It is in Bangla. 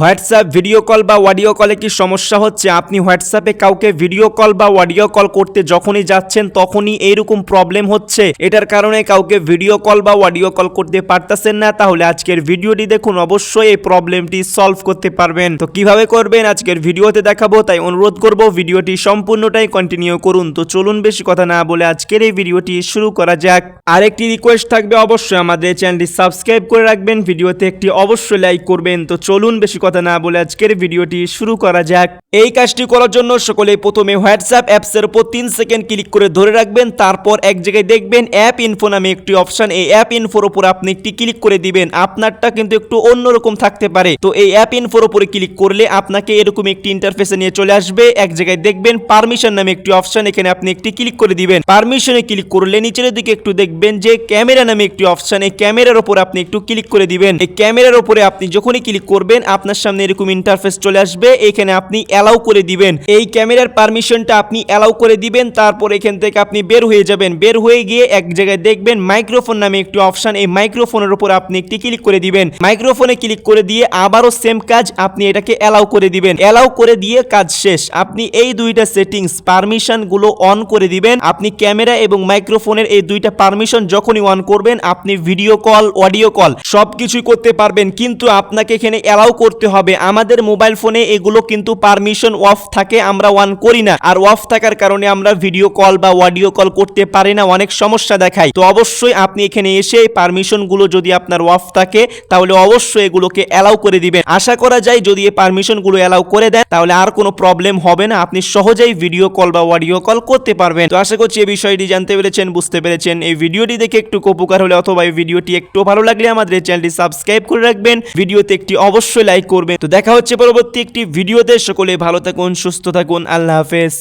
হোয়াটসঅ্যাপ ভিডিও কল বা অডিও কলে কি সমস্যা হচ্ছে? আপনি হোয়াটসঅ্যাপে কাউকে ভিডিও কল বা অডিও কল করতে যখনই যাচ্ছেন তখনই এইরকম প্রবলেম হচ্ছে, এটার কারণে কাউকে ভিডিও কল বা অডিও কল করতে পারতেছেন না, তাহলে আজকের ভিডিওটি দেখুন, অবশ্যই এই প্রবলেমটি সলভ করতে পারবেন। তো কিভাবে করবেন আজকের ভিডিওতে দেখাবো, তাই অনুরোধ করব ভিডিওটি সম্পূর্ণটাই কন্টিনিউ করুন। তো চলুন বেশি কথা না বলে আজকের এই ভিডিওটি শুরু করা যাক। আরেকটি রিকোয়েস্ট থাকবে, অবশ্যই আমাদের চ্যানেলটি সাবস্ক্রাইব করে রাখবেন, ভিডিওতে একটি অবশ্যই লাইক করবেন। তো চলুন বেশি কথা না বলে আজকের ভিডিওটি শুরু করা যাক। এই কাজটি করার জন্য সকলে প্রথমে হোয়াটসঅ্যাপ অ্যাপসের উপর 3 সেকেন্ড ক্লিক করে ধরে রাখবেন, তারপর এক জায়গায় দেখবেন অ্যাপ ইনফো নামে একটি অপশন, এই অ্যাপ ইনফোর উপর আপনি একটি ক্লিক করে দিবেন। আপনারটা কিন্তু একটু অন্যরকম থাকতে পারে। তো এই অ্যাপ ইনফোর উপরে ক্লিক করলে আপনাকে এরকম একটি ইন্টারফেসে নিয়ে চলে আসবে। এক জায়গায় দেখবেন পারমিশন নামে একটি অপশন, এখানে আপনি একটি ক্লিক করে দিবেন। পারমিশনে ক্লিক করলে নিচের দিকে একটু দেখবেন যে ক্যামেরা নামে একটি অপশন, এই ক্যামেরার উপর আপনি একটু ক্লিক করে দিবেন। এই ক্যামেরার উপরে আপনি যখনই ক্লিক করবেন আপনার সামনে এরকম ইন্টারফেস চলে আসবে, এখানে আপনি অ্যালাউ করে দিবেন। এই ক্যামেরার পারমিশনটা আপনি অ্যালাউ করে দিবেন, তারপর এখান থেকে আপনি বের হয়ে যাবেন। বের হয়ে গিয়ে এক জায়গায় দেখবেন মাইক্রোফোন নামে একটি অপশন, এই মাইক্রোফোনের উপর আপনি একটি ক্লিক করে দিবেন। মাইক্রোফোনে ক্লিক করে দিয়ে আবারও সেম কাজ, আপনি এটাকে অ্যালাউ করে দিবেন। অ্যালাউ করে দিয়ে কাজ শেষ। আপনি এই দুইটা সেটিংস পারমিশন গুলো অন করে দিবেন। আপনি ক্যামেরা এবং মাইক্রোফোনের এই দুইটা পারমিশন যখনই অন করবেন আপনি ভিডিও কল, অডিও কল সবকিছুই করতে পারবেন, কিন্তু আপনাকে এখানে অ্যালাউ করতে হবে। আমাদের মোবাইল ফোনে এগুলো কিন্তু পারমিশন অফ থাকে, আমরা অন করি না, আর অফ থাকার কারণে আমরা ভিডিও কল বা অডিও কল করতে পারি না, অনেক সমস্যা দেখায়। তো অবশ্যই আপনি এখানে এসে পারমিশন গুলো যদি আপনার অফ থাকে তাহলে অবশ্যই এগুলোকে অ্যালাউ করে দিবেন। আশা করা যায় যদি এই পারমিশন গুলো অ্যালাউ করে দেন তাহলে আর কোনো প্রবলেম হবে না, আপনি সহজেই ভিডিও কল বা অডিও কল করতে পারবেন। তো আশা করছি এই বিষয়টি জানতে পেরেছেন, বুঝতে পেরেছেন। এই ভিডিওটি দেখে একটু উপকার হলে অথবা এই ভিডিওটি একটু ভালো লাগলে আমাদের চ্যানেলটি সাবস্ক্রাইব করে রাখবেন, ভিডিওতে একটি অবশ্যই লাইক করবেন। তো দেখা হচ্ছে পরবর্তী একটি ভিডিওতে। সকলে ভালো থাকুন, সুস্থ থাকুন, আল্লাহ হাফেজ।